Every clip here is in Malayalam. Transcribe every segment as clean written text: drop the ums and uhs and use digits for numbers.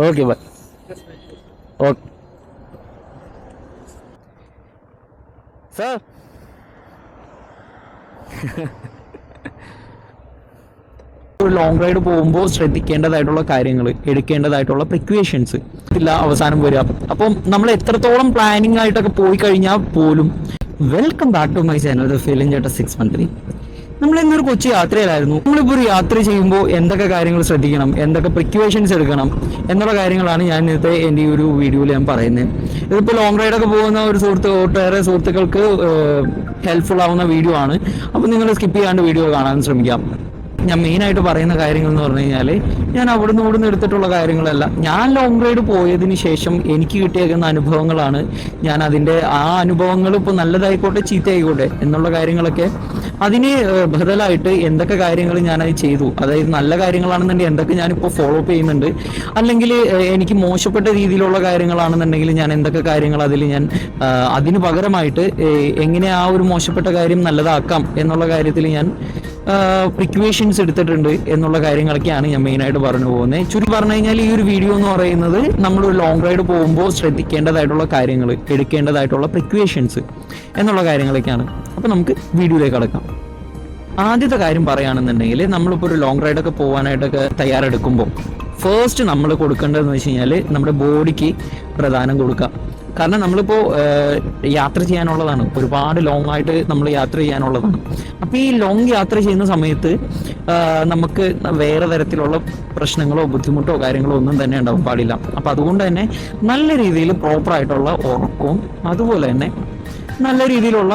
Okay bye. Okay sir. ഒരു ലോങ് റൈഡ് പോകുമ്പോൾ ശ്രദ്ധിക്കേണ്ടതായിട്ടുള്ള കാര്യങ്ങൾ, എടുക്കേണ്ടതായിട്ടുള്ള പ്രിക്വേഷൻസ് ഇല്ല അവസാനം വരിക. അപ്പം നമ്മൾ എത്രത്തോളം പ്ലാനിങ് ആയിട്ടൊക്കെ പോയി കഴിഞ്ഞാൽ പോലും. Welcome back to my channel the feeling ചേട്ടാ 613. നമ്മൾ ഇന്നൊരു കൊച്ചു യാത്രയിലായിരുന്നു. നമ്മളിപ്പോൾ ഒരു യാത്ര ചെയ്യുമ്പോൾ എന്തൊക്കെ കാര്യങ്ങൾ ശ്രദ്ധിക്കണം, എന്തൊക്കെ പ്രിക്വേഷൻസ് എടുക്കണം എന്നുള്ള കാര്യങ്ങളാണ് ഞാൻ ഇന്നത്തെ എൻ്റെ ഈ ഒരു വീഡിയോയിൽ ഞാൻ പറയുന്നത്. ഇതിപ്പോൾ ലോങ് റൈഡൊക്കെ പോകുന്ന ഒരു ഒട്ടേറെ സുഹൃത്തുക്കൾക്ക് ഹെൽപ്ഫുൾ ആവുന്ന വീഡിയോ ആണ്. അപ്പോൾ നിങ്ങൾ സ്കിപ്പ് ചെയ്യാണ്ട് വീഡിയോ കാണാൻ ശ്രമിക്കാം. ഞാൻ മെയിനായിട്ട് പറയുന്ന കാര്യങ്ങൾ എന്ന് പറഞ്ഞു കഴിഞ്ഞാൽ, ഞാൻ അവിടുന്ന് എടുത്തിട്ടുള്ള കാര്യങ്ങളല്ല, ഞാൻ ലോങ് റൈഡ് പോയതിന് ശേഷം എനിക്ക് കിട്ടിയേക്കുന്ന അനുഭവങ്ങളാണ്. ഞാൻ അതിൻ്റെ ആ അനുഭവങ്ങൾ ഇപ്പോൾ നല്ലതായിക്കോട്ടെ ചീത്തയായിക്കോട്ടെ എന്നുള്ള കാര്യങ്ങളൊക്കെ അതിന് ബദലായിട്ട് എന്തൊക്കെ കാര്യങ്ങൾ ഞാനത് ചെയ്തു, അതായത് നല്ല കാര്യങ്ങളാണെന്നുണ്ടെങ്കിൽ എന്തൊക്കെ ഞാനിപ്പോൾ ഫോളോ അപ്പ് ചെയ്യുന്നുണ്ട്, അല്ലെങ്കിൽ എനിക്ക് മോശപ്പെട്ട രീതിയിലുള്ള കാര്യങ്ങളാണെന്നുണ്ടെങ്കിൽ ഞാൻ എന്തൊക്കെ കാര്യങ്ങൾ ഞാൻ അതിന് പകരമായിട്ട് എങ്ങനെ ആ ഒരു മോശപ്പെട്ട കാര്യം നല്ലതാക്കാം എന്നുള്ള കാര്യത്തിൽ ഞാൻ പ്രിക്വേഷൻസ് എടുത്തിട്ടുണ്ട് എന്നുള്ള കാര്യങ്ങളൊക്കെയാണ് ഞാൻ മെയിനായിട്ട് പറഞ്ഞു പോകുന്നത്. ചുരുക്കി പറഞ്ഞു കഴിഞ്ഞാൽ ഈ ഒരു വീഡിയോ എന്ന് പറയുന്നത് നമ്മളൊരു ലോങ് റൈഡ് പോകുമ്പോൾ ശ്രദ്ധിക്കേണ്ടതായിട്ടുള്ള കാര്യങ്ങൾ, എടുക്കേണ്ടതായിട്ടുള്ള പ്രിക്വേഷൻസ് എന്നുള്ള കാര്യങ്ങളൊക്കെയാണ്. അപ്പോൾ നമുക്ക് വീഡിയോയിലേക്ക് കടക്കാം. ആദ്യത്തെ കാര്യം പറയുകയാണെന്നുണ്ടെങ്കിൽ, നമ്മളിപ്പോൾ ഒരു ലോങ് റൈഡൊക്കെ പോകാനായിട്ടൊക്കെ തയ്യാറെടുക്കുമ്പോൾ ഫസ്റ്റ് നമ്മൾ കൊടുക്കേണ്ടതെന്ന് വെച്ച് കഴിഞ്ഞാൽ നമ്മുടെ ബോഡിക്ക് പ്രധാനം കൊടുക്കുക. കാരണം നമ്മളിപ്പോൾ യാത്ര ചെയ്യാനുള്ളതാണ്, ഒരുപാട് ലോങ് ആയിട്ട് നമ്മൾ യാത്ര ചെയ്യാനുള്ളതാണ്. അപ്പോൾ ഈ ലോങ് യാത്ര ചെയ്യുന്ന സമയത്ത് നമുക്ക് വേറെ തരത്തിലുള്ള പ്രശ്നങ്ങളോ ബുദ്ധിമുട്ടോ കാര്യങ്ങളോ ഒന്നും തന്നെ ഉണ്ടാവാൻ പാടില്ല. അപ്പോൾ അതുകൊണ്ട് തന്നെ നല്ല രീതിയിൽ പ്രോപ്പറായിട്ടുള്ള ഉറക്കവും അതുപോലെ തന്നെ നല്ല രീതിയിലുള്ള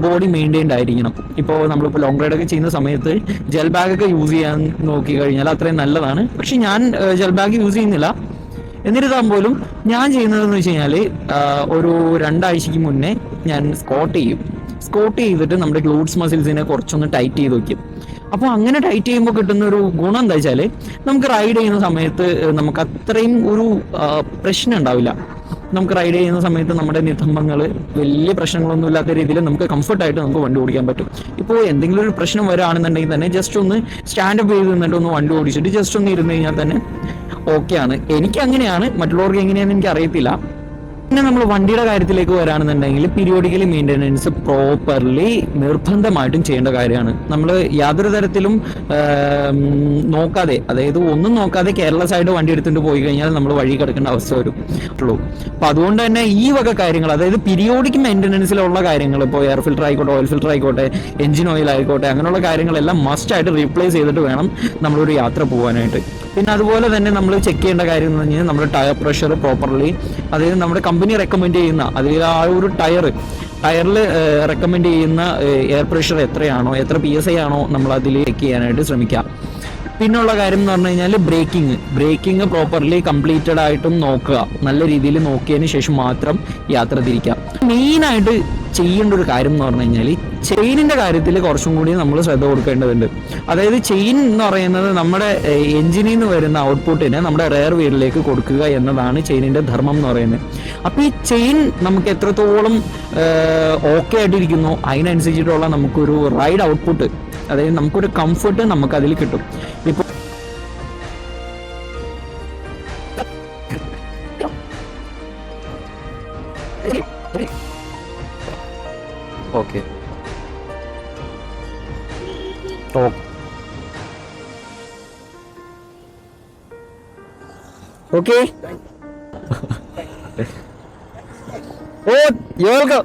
ബോഡി മെയിൻറ്റെയിൻഡ് ആയിരിക്കണം. ഇപ്പോൾ നമ്മളിപ്പോൾ ലോങ് റൈഡൊക്കെ ചെയ്യുന്ന സമയത്ത് ജെൽ ബാഗൊക്കെ യൂസ് ചെയ്യാൻ നോക്കി കഴിഞ്ഞാൽ അത്രയും നല്ലതാണ്. പക്ഷെ ഞാൻ ജെൽ ബാഗ് യൂസ് ചെയ്യുന്നില്ല. എന്നിരുന്നാൽ പോലും ഞാൻ ചെയ്യുന്നതെന്ന് വെച്ച് കഴിഞ്ഞാൽ, ഒരു 2 ആഴ്ചയ്ക്ക് മുന്നേ ഞാൻ സ്കോട്ട് ചെയ്തിട്ട് നമ്മുടെ ഗ്ലൂട്സ് മസിൽസിനെ കുറച്ചൊന്ന് ടൈറ്റ് ചെയ്ത് വയ്ക്കും. അപ്പോൾ അങ്ങനെ ടൈറ്റ് ചെയ്യുമ്പോൾ കിട്ടുന്ന ഒരു ഗുണം എന്താ വെച്ചാൽ, നമുക്ക് റൈഡ് ചെയ്യുന്ന സമയത്ത് നമുക്ക് അത്രയും ഒരു പ്രശ്നം ഉണ്ടാവില്ല. നമുക്ക് റൈഡ് ചെയ്യുന്ന സമയത്ത് നമ്മുടെ നിതംബങ്ങൾ വലിയ പ്രശ്നങ്ങളൊന്നും ഇല്ലാത്ത രീതിയിൽ നമുക്ക് കംഫർട്ടായിട്ട് നമുക്ക് വണ്ടി ഓടിക്കാൻ പറ്റും. ഇപ്പോൾ എന്തെങ്കിലും ഒരു പ്രശ്നം വരികയാണെന്നുണ്ടെങ്കിൽ തന്നെ ജസ്റ്റ് ഒന്ന് സ്റ്റാൻഡപ്പ് ചെയ്ത് നിന്നിട്ട് ഒന്ന് വണ്ടി ഓടിച്ചിട്ട് ജസ്റ്റ് ഒന്ന് ഇരുന്ന് കഴിഞ്ഞാൽ തന്നെ ഓക്കെയാണ്. എനിക്ക് അങ്ങനെയാണ്, മറ്റുള്ളവർക്ക് എങ്ങനെയാണെന്ന് എനിക്ക് അറിയത്തില്ല. പിന്നെ നമ്മൾ വണ്ടിയുടെ കാര്യത്തിലേക്ക് വരാണെന്നുണ്ടെങ്കിൽ, പീരിയോഡിക്കലി മെയിൻ്റെനൻസ് പ്രോപ്പർലി നിർബന്ധമായിട്ടും ചെയ്യേണ്ട കാര്യമാണ്. നമ്മൾ യാതൊരു തരത്തിലും നോക്കാതെ, അതായത് ഒന്നും നോക്കാതെ കെയർലെസ് ആയിട്ട് വണ്ടി എടുത്തുകൊണ്ട് പോയി കഴിഞ്ഞാൽ നമ്മൾ വഴി കിടക്കേണ്ട അവസ്ഥ വരും ഉള്ളൂ. അപ്പോൾ അതുകൊണ്ട് തന്നെ ഈ വക കാര്യങ്ങൾ, അതായത് പീരിയോഡിക് മെയിൻ്റെനൻസിലുള്ള കാര്യങ്ങൾ, ഇപ്പോൾ എയർ ഫിൽറ്റർ ആയിക്കോട്ടെ, ഓയിൽ ഫിൽറ്റർ ആയിക്കോട്ടെ, എഞ്ചിൻ ഓയിൽ ആയിക്കോട്ടെ, അങ്ങനെയുള്ള കാര്യങ്ങളെല്ലാം മസ്റ്റായിട്ട് റീപ്ലേസ് ചെയ്തിട്ട് വേണം നമ്മളൊരു യാത്ര പോകാനായിട്ട്. പിന്നെ അതുപോലെ തന്നെ നമ്മൾ ചെക്ക് ചെയ്യേണ്ട കാര്യം എന്ന് പറഞ്ഞാൽ നമ്മുടെ ടയർ പ്രഷർ പ്രോപ്പർലി, അതായത് നമ്മുടെ കമ്പനി റെക്കമെൻഡ് ചെയ്യുന്ന, അതിൽ ആ ഒരു ടയറിൽ റെക്കമെൻഡ് ചെയ്യുന്ന എയർ പ്രഷർ എത്രയാണോ, എത്ര PSI ആണോ നമ്മൾ അതിൽ ചെക്ക് ചെയ്യാനായിട്ട് ശ്രമിക്കാം. പിന്നുള്ള കാര്യം എന്ന് പറഞ്ഞു കഴിഞ്ഞാൽ ബ്രേക്കിംഗ് പ്രോപ്പർലി കംപ്ലീറ്റഡ് ആയിട്ടും നോക്കുക. നല്ല രീതിയിൽ നോക്കിയതിന് ശേഷം മാത്രം യാത്ര തിരിക്കാം. മെയിനായിട്ട് ചെയ്യേണ്ട ഒരു കാര്യം എന്ന് പറഞ്ഞു കഴിഞ്ഞാൽ, ചെയിനിന്റെ കാര്യത്തിൽ കുറച്ചും കൂടി നമ്മൾ ശ്രദ്ധ കൊടുക്കേണ്ടതുണ്ട്. അതായത് ചെയിൻ എന്ന് പറയുന്നത് നമ്മുടെ എഞ്ചിനിൽ നിന്ന് വരുന്ന ഔട്ട്പുട്ടിനെ നമ്മുടെ റെയർ വീലിലേക്ക് കൊടുക്കുക എന്നതാണ് ചെയിനിന്റെ ധർമ്മം എന്ന് പറയുന്നത്. അപ്പോൾ ഈ ചെയിൻ നമുക്ക് എത്രത്തോളം ഓക്കെ ആയിട്ടിരിക്കുന്നു അതിനനുസരിച്ചിട്ടുള്ള നമുക്കൊരു റൈഡ് ഔട്ട്പുട്ട്, അതായത് നമുക്കൊരു കംഫർട്ട് നമുക്ക് അതിൽ കിട്ടും. ഇപ്പോൾ ഓക്കെ ഓക്കെ ഓ യോൾക്കം.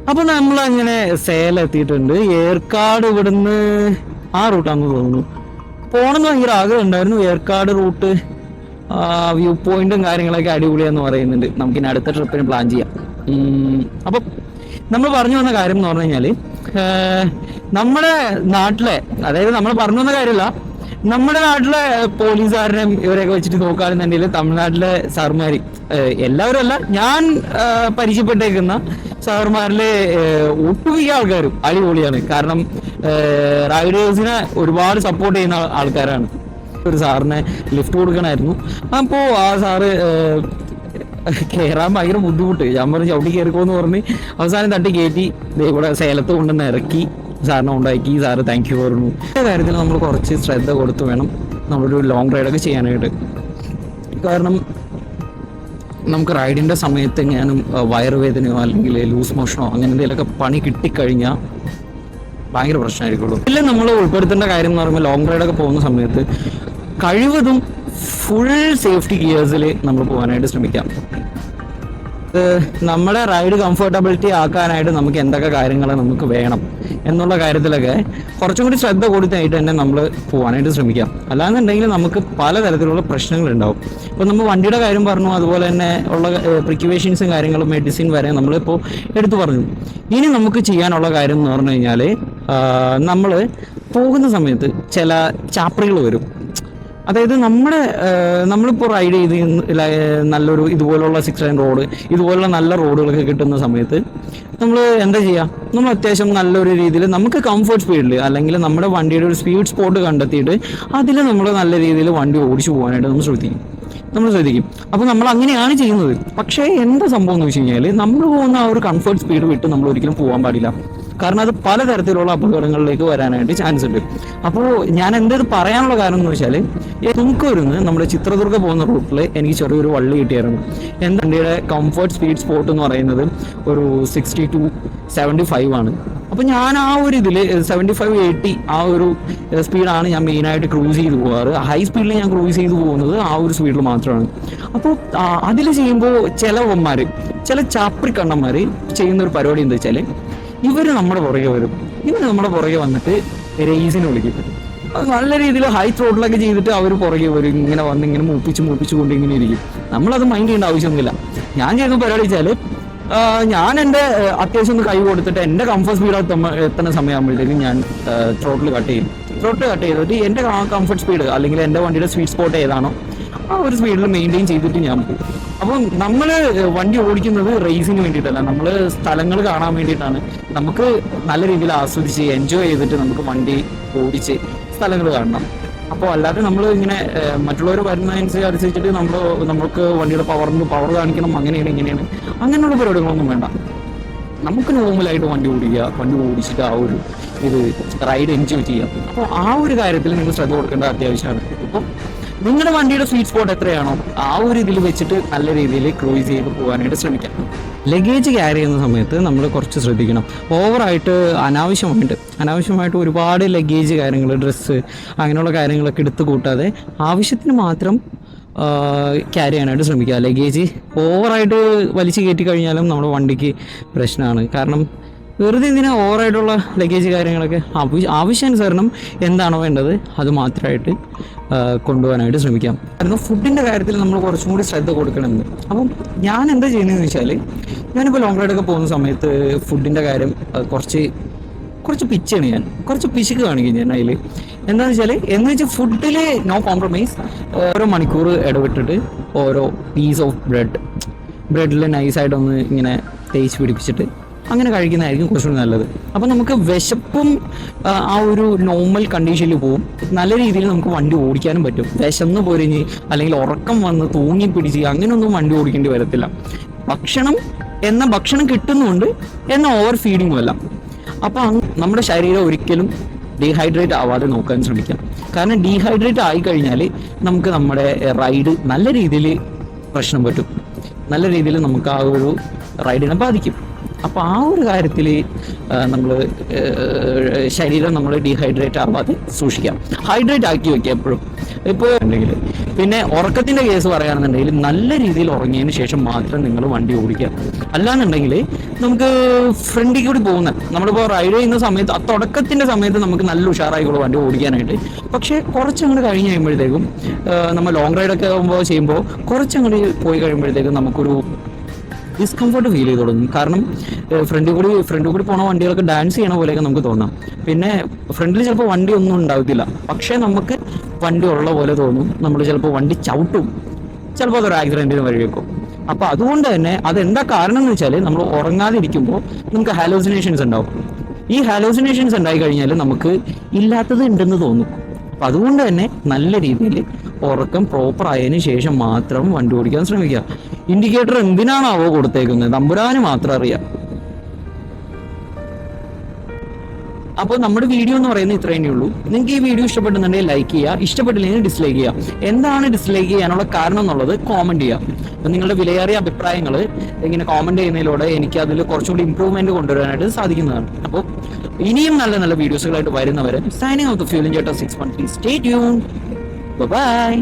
അപ്പൊ നമ്മൾ അങ്ങനെ സേലം എത്തിയിട്ടുണ്ട്. ഏർക്കാട് ഇവിടുന്ന് ആ റൂട്ടാണെന്ന് തോന്നുന്നു. പോണെന്ന് ഭയങ്കര ആഗ്രഹം ഉണ്ടായിരുന്നു. ഏർക്കാട് റൂട്ട് വ്യൂ പോയിന്റും കാര്യങ്ങളൊക്കെ അടിപൊളിയാന്ന് പറയുന്നുണ്ട്. നമുക്കിനി അടുത്ത ട്രിപ്പിന് പ്ലാൻ ചെയ്യാം. അപ്പം നമ്മൾ പറഞ്ഞു വന്ന കാര്യം എന്ന് പറഞ്ഞു കഴിഞ്ഞാല്, നമ്മുടെ നാട്ടിലെ, അതായത് നമ്മൾ പറഞ്ഞു വന്ന കാര്യമല്ല, നമ്മുടെ നാട്ടിലെ പോലീസുകാരനെ ഇവരെയൊക്കെ വെച്ചിട്ട് നോക്കുകയാണെന്നുണ്ടെങ്കിൽ തമിഴ്നാട്ടിലെ സാറുമാർ, എല്ലാവരും അല്ല, ഞാൻ പരിചയപ്പെട്ടേക്കുന്ന സാറുമാരിലെ ഒട്ടുമിക്ക ആൾക്കാരും അടിപൊളിയാണ്. കാരണം റൈഡേഴ്സിനെ ഒരുപാട് സപ്പോർട്ട് ചെയ്യുന്ന ആൾക്കാരാണ്. ഒരു സാറിനെ ലിഫ്റ്റ് കൊടുക്കണമായിരുന്നു. അപ്പോൾ ആ സാറ് കയറാൻ ഭയങ്കര ബുദ്ധിമുട്ട്. ഞാൻ പറഞ്ഞു ചവിട്ടി കയറിക്കോന്ന് പറഞ്ഞ് അവസാനം തട്ടി കയറ്റി ഇവിടെ സേലത്ത് കൊണ്ടുവന്ന് ഇറക്കി. സാറിനെ ഉണ്ടാക്കി, സാറ് താങ്ക് യു പറഞ്ഞു. ഈ കാര്യത്തിൽ നമ്മൾ കുറച്ച് ശ്രദ്ധ കൊടുത്ത് വേണം നമ്മളൊരു ലോങ് റൈഡൊക്കെ ചെയ്യാനായിട്ട്. കാരണം നമുക്ക് റൈഡിൻ്റെ സമയത്ത് എങ്ങാനും വയറുവേദനയോ അല്ലെങ്കിൽ ലൂസ് മോഷനോ അങ്ങനെ എന്തെങ്കിലുമൊക്കെ പണി കിട്ടിക്കഴിഞ്ഞാൽ ഭയങ്കര പ്രശ്നമായിരിക്കുള്ളൂ. ഇല്ല, നമ്മൾ ഉൾപ്പെടുത്തേണ്ട കാര്യം എന്ന് പറയുമ്പോൾ ലോങ് റൈഡൊക്കെ പോകുന്ന സമയത്ത് കഴിവതും ഫുൾ സേഫ്റ്റി ഗിയേഴ്സിൽ നമ്മൾ പോകാനായിട്ട് ശ്രമിക്കാം. നമ്മുടെ റൈഡ് കംഫർട്ടബിലിറ്റി ആക്കാനായിട്ട് നമുക്ക് എന്തൊക്കെ കാര്യങ്ങൾ നമുക്ക് വേണം എന്നുള്ള കാര്യത്തിലൊക്കെ കുറച്ചും കൂടി ശ്രദ്ധ കൊടുത്തായിട്ട് തന്നെ നമ്മൾ പോകാനായിട്ട് ശ്രമിക്കാം. അല്ലാന്നുണ്ടെങ്കിൽ നമുക്ക് പലതരത്തിലുള്ള പ്രശ്നങ്ങളുണ്ടാവും. ഇപ്പോൾ നമ്മൾ വണ്ടിയുടെ കാര്യം പറഞ്ഞു, അതുപോലെ തന്നെ ഉള്ള പ്രിക്യൂവേഷൻസും കാര്യങ്ങളും മെഡിസിൻ വരെ നമ്മളിപ്പോൾ എടുത്തു പറഞ്ഞു. ഇനി നമുക്ക് ചെയ്യാനുള്ള കാര്യം എന്ന് പറഞ്ഞു കഴിഞ്ഞാൽ നമ്മൾ പോകുന്ന സമയത്ത് ചില ചാപ്റ്ററുകൾ വരും. അതായത് നമ്മളിപ്പോൾ റൈഡ് ചെയ്ത് നല്ലൊരു ഇതുപോലുള്ള 6 ലൈൻ റോഡ്, ഇതുപോലുള്ള നല്ല റോഡുകളൊക്കെ കിട്ടുന്ന സമയത്ത് നമ്മൾ എന്താ ചെയ്യുക, നമ്മൾ അത്യാവശ്യം നല്ലൊരു രീതിയിൽ നമുക്ക് കംഫർട്ട് സ്പീഡിൽ അല്ലെങ്കിൽ നമ്മുടെ വണ്ടിയുടെ ഒരു സ്പീഡ് സ്പോട്ട് കണ്ടെത്തിയിട്ട് അതിൽ നമ്മൾ നല്ല രീതിയിൽ വണ്ടി ഓടിച്ചു പോകാനായിട്ട് നമ്മൾ ശ്രദ്ധിക്കും. അപ്പോൾ നമ്മൾ അങ്ങനെയാണ് ചെയ്യുന്നത്. പക്ഷേ എന്താ സംഭവം എന്ന് വെച്ച് കഴിഞ്ഞാൽ നമ്മൾ പോകുന്ന ആ ഒരു കംഫർട്ട് സ്പീഡ് വിട്ട് നമ്മൾ ഒരിക്കലും പോകാൻ പാടില്ല. കാരണം അത് പലതരത്തിലുള്ള അപകടങ്ങളിലേക്ക് വരാനായിട്ട് ചാൻസ് ഉണ്ട്. അപ്പോൾ ഞാൻ എൻ്റെ ഇത് പറയാനുള്ള കാരണം എന്ന് വെച്ചാൽ, തുംകൂരിന്ന് നമ്മുടെ ചിത്രദുർഗ പോകുന്ന റൂട്ടിൽ എനിക്ക് ചെറിയൊരു വള്ളി കിട്ടിയായിരുന്നു. എൻ്റെ വണ്ടിയുടെ കംഫർട്ട് സ്പീഡ് സ്പോട്ട് എന്ന് പറയുന്നത് ഒരു 60 to 75 ആണ്. അപ്പോൾ ഞാൻ ആ ഒരു ഇതിൽ 75-80 ആ ഒരു സ്പീഡാണ് ഞാൻ മെയിനായിട്ട് ക്രൂസ് ചെയ്ത് പോകാറ്. ഹൈ സ്പീഡിൽ ഞാൻ ക്രൂസ് ചെയ്ത് പോകുന്നത് ആ ഒരു സ്പീഡിൽ മാത്രമാണ്. അപ്പോൾ അതിൽ ചെയ്യുമ്പോൾ ചില ചാപ്രിക്കണ്ണന്മാർ ചെയ്യുന്നൊരു പരിപാടി എന്താ വെച്ചാൽ, ഇവർ നമ്മുടെ പുറകെ വന്നിട്ട് റേസിന് വിളിക്കും. അത് നല്ല രീതിയിൽ ഹൈ ത്രോട്ടിലൊക്കെ ചെയ്തിട്ട് അവർ പുറകെ വരും, ഇങ്ങനെ വന്ന് ഇങ്ങനെ മൂപ്പിച്ച് കൊണ്ട് ഇങ്ങനെ ഇരിക്കും. നമ്മളത് മൈൻഡ് ചെയ്യേണ്ട ആവശ്യമൊന്നുമില്ല. ഞാൻ ചെയ്യുന്ന പരിപാടി വെച്ചാൽ, ഞാൻ എൻ്റെ അത്യാവശ്യം ഒന്ന് കൈ കൊടുത്തിട്ട് എൻ്റെ കംഫർട്ട് സ്പീഡ് എത്തുന്ന സമയമാകുമ്പോഴത്തേക്കും ഞാൻ ത്രോട്ടിൽ കട്ട് ചെയ്തിട്ട് എൻ്റെ കംഫർട്ട് സ്പീഡ് അല്ലെങ്കിൽ എൻ്റെ വണ്ടിയുടെ സ്വീറ്റ് സ്പോട്ട് ഏതാണോ ആ ഒരു സ്പീഡിൽ മെയിൻറ്റെയിൻ ചെയ്തിട്ട് ഞാൻ പോകും. അപ്പം നമ്മൾ വണ്ടി ഓടിക്കുന്നത് റേസിന് വേണ്ടിയിട്ടല്ല, നമ്മൾ സ്ഥലങ്ങൾ കാണാൻ വേണ്ടിയിട്ടാണ്. നമുക്ക് നല്ല രീതിയിൽ ആസ്വദിച്ച് എൻജോയ് ചെയ്തിട്ട് നമുക്ക് വണ്ടി ഓടിച്ച് സ്ഥലങ്ങൾ കാണണം. അപ്പോൾ അല്ലാതെ നമ്മൾ ഇങ്ങനെ മറ്റുള്ളവർ വരുന്നതനുസരിച്ചിട്ട് നമുക്ക് വണ്ടിയുടെ പവർ കാണിക്കണം, ഇങ്ങനെയാണ് അങ്ങനെയുള്ള പരിപാടികളൊന്നും വേണ്ട. നമുക്ക് നോർമലായിട്ട് വണ്ടി ഓടിച്ചിട്ട് ആ ഒരു റൈഡ് എൻജോയ് ചെയ്യാം. അപ്പോൾ ആ ഒരു കാര്യത്തിൽ നിങ്ങൾ ശ്രദ്ധ കൊടുക്കേണ്ട അത്യാവശ്യമാണ്. ഇപ്പം നിങ്ങളുടെ വണ്ടിയുടെ സ്വീറ്റ് സ്പോട്ട് എത്രയാണോ ആ ഒരു ഇതിൽ വെച്ചിട്ട് നല്ല രീതിയിൽ ക്രൂസ് ചെയ്ത് പോകാനായിട്ട് ശ്രമിക്കാം. ലഗേജ് ക്യാരി ചെയ്യുന്ന സമയത്ത് നമ്മൾ കുറച്ച് ശ്രദ്ധിക്കണം. ഓവറായിട്ട് അനാവശ്യമായിട്ട് ഒരുപാട് ലഗേജ് കാര്യങ്ങൾ, ഡ്രസ്സ് അങ്ങനെയുള്ള കാര്യങ്ങളൊക്കെ എടുത്തു കൂട്ടാതെ ആവശ്യത്തിന് മാത്രം ക്യാരി ചെയ്യാനായിട്ട് ശ്രമിക്കുക. ലഗേജ് ഓവറായിട്ട് വലിച്ചു കയറ്റി കഴിഞ്ഞാലും നമ്മുടെ വണ്ടിക്ക് പ്രശ്നമാണ്. കാരണം വെറുതെ ഇതിന് ഓവറായിട്ടുള്ള ലഗേജ് കാര്യങ്ങളൊക്കെ ആവശ്യാനുസരണം എന്താണോ വേണ്ടത് അത് മാത്രമായിട്ട് കൊണ്ടുപോകാനായിട്ട് ശ്രമിക്കാം. കാരണം ഫുഡിൻ്റെ കാര്യത്തിൽ നമ്മൾ കുറച്ചും കൂടി ശ്രദ്ധ കൊടുക്കണമെന്ന്. അപ്പം ഞാൻ എന്താ ചെയ്യുന്നതെന്ന് വെച്ചാൽ, ഞാനിപ്പോൾ ലോങ് റൈഡൊക്കെ പോകുന്ന സമയത്ത് ഫുഡിൻ്റെ കാര്യം കുറച്ച് പിച്ചാണ് ഞാൻ, കുറച്ച് പിശുക്ക് കാണിക്കും ഞാൻ അതിൽ. എന്താണെന്ന് വെച്ചാൽ ഫുഡിൽ നോ കോംപ്രമൈസ്. ഓരോ മണിക്കൂർ ഇടവിട്ടിട്ട് ഓരോ പീസ് ഓഫ് ബ്രെഡിൽ നൈസായിട്ടൊന്ന് ഇങ്ങനെ തേച്ച് പിടിപ്പിച്ചിട്ട് അങ്ങനെ കഴിക്കുന്നതായിരിക്കും കുറച്ചുകൂടി നല്ലത്. അപ്പോൾ നമുക്ക് വിശപ്പും ആ ഒരു നോർമൽ കണ്ടീഷനിൽ പോകും. നല്ല രീതിയിൽ നമുക്ക് വണ്ടി ഓടിക്കാനും പറ്റും. വിശന്ന് പൊരിഞ്ഞ് അല്ലെങ്കിൽ ഉറക്കം വന്ന് തൂങ്ങി പിടിച്ച് അങ്ങനെയൊന്നും വണ്ടി ഓടിക്കേണ്ടി വരത്തില്ല. ഭക്ഷണം കിട്ടുന്നുണ്ട് എന്ന ഓവർ ഫീഡിങ്ങും അല്ല. അപ്പോൾ നമ്മുടെ ശരീരം ഒരിക്കലും ഡീഹൈഡ്രേറ്റ് ആവാതെ നോക്കാൻ ശ്രമിക്കാം. കാരണം ഡീഹൈഡ്രേറ്റ് ആയിക്കഴിഞ്ഞാൽ നമുക്ക് നമ്മുടെ റൈഡ് നല്ല രീതിയിൽ പ്രശ്നം പറ്റും. നല്ല രീതിയിൽ നമുക്ക് ആ ഒരു റൈഡിനെ ബാധിക്കും. അപ്പോൾ ആ ഒരു കാര്യത്തിൽ ശരീരം നമ്മൾ ഡീഹൈഡ്രേറ്റ് ആവാതെ സൂക്ഷിക്കാം. ഹൈഡ്രേറ്റ് ആക്കി വയ്ക്കുക എപ്പോഴും. ഇപ്പോൾ ഉണ്ടെങ്കിൽ പിന്നെ ഉറക്കത്തിൻ്റെ കേസ് പറയുകയാണെന്നുണ്ടെങ്കിൽ നല്ല രീതിയിൽ ഉറങ്ങിയതിന് ശേഷം മാത്രം നിങ്ങൾ വണ്ടി ഓടിക്കുക. അല്ലാന്നുണ്ടെങ്കിൽ നമുക്ക് ഫ്രണ്ടിൽ കൂടി നമ്മളിപ്പോൾ റൈഡ് ചെയ്യുന്ന സമയത്ത്, ആ തുടക്കത്തിൻ്റെ സമയത്ത് നമുക്ക് നല്ല ഉഷാറായിക്കോളൂ വണ്ടി ഓടിക്കാനായിട്ട്. പക്ഷേ കുറച്ചങ്ങോട്ട് കഴിഞ്ഞ് കഴിയുമ്പോഴത്തേക്കും നമ്മൾ ലോങ് റൈഡൊക്കെ ചെയ്യുമ്പോൾ കുറച്ചങ്ങോട്ട് പോയി കഴിയുമ്പോഴത്തേക്കും നമുക്കൊരു ഡിസ്കംഫർട്ട് ഫീൽ ചെയ്ത് തുടങ്ങും. കാരണം ഫ്രണ്ടിൽ കൂടി പോണ വണ്ടികളൊക്കെ ഡാൻസ് ചെയ്യണ പോലെയൊക്കെ നമുക്ക് തോന്നാം. പിന്നെ ഫ്രണ്ടിൽ ചിലപ്പോൾ വണ്ടി ഒന്നും ഉണ്ടാവത്തില്ല, പക്ഷേ നമുക്ക് വണ്ടി ഉള്ള പോലെ തോന്നും. നമ്മൾ ചിലപ്പോൾ വണ്ടി ചവിട്ടും, ചിലപ്പോൾ അതൊരു ആക്സിഡൻറ്റിന് വഴി വെക്കും. അപ്പോൾ അതുകൊണ്ട് തന്നെ അതെന്താ കാരണം എന്ന് വെച്ചാൽ, നമ്മൾ ഉറങ്ങാതിരിക്കുമ്പോൾ നമുക്ക് ഹാലോസിനേഷൻസ് ഉണ്ടാവും. ഈ ഹാലോസിനേഷൻസ് ഉണ്ടായി കഴിഞ്ഞാൽ നമുക്ക് ഇല്ലാത്തത് ഉണ്ടെന്ന് തോന്നും. അപ്പം അതുകൊണ്ട് തന്നെ നല്ല രീതിയിൽ ഉറക്കം പ്രോപ്പർ ആയതിനു ശേഷം മാത്രം വണ്ടി ഓടിക്കാൻ ശ്രമിക്കുക. ഇൻഡിക്കേറ്റർ എന്തിനാണാവോ കൊടുത്തേക്കുന്നത്, തമ്പുരാന് മാത്രം അറിയാം. അപ്പോൾ നമ്മുടെ വീഡിയോ എന്ന് പറയുന്നത് ഇത്രയേ ഉള്ളൂ. നിങ്ങൾക്ക് ഈ വീഡിയോ ഇഷ്ടപ്പെടുന്നുണ്ടെങ്കിൽ ലൈക്ക് ചെയ്യുക, ഇഷ്ടപ്പെട്ടില്ലെങ്കിൽ ഡിസ്ലൈക്ക് ചെയ്യുക. എന്താണ് ഡിസ്ലൈക്ക് ചെയ്യാനുള്ള കാരണം എന്നുള്ളത് കോമന്റ് ചെയ്യുക. അപ്പം നിങ്ങളുടെ വിലയേറിയ അഭിപ്രായങ്ങൾ ഇങ്ങനെ കോമന്റ് ചെയ്യുന്നതിലൂടെ എനിക്ക് അതിൽ കുറച്ചുകൂടി ഇമ്പ്രൂവ്മെന്റ് കൊണ്ടുവരാനായിട്ട് സാധിക്കുന്നതാണ്. അപ്പോൾ ഇനിയും നല്ല നല്ല വീഡിയോസുകളായിട്ട് വരുന്നവരെ സൈനിങ് ഔട്ട് ഫ്യൂലിംഗ് ചേട്ടാ 613. Stay tune. ബൈ.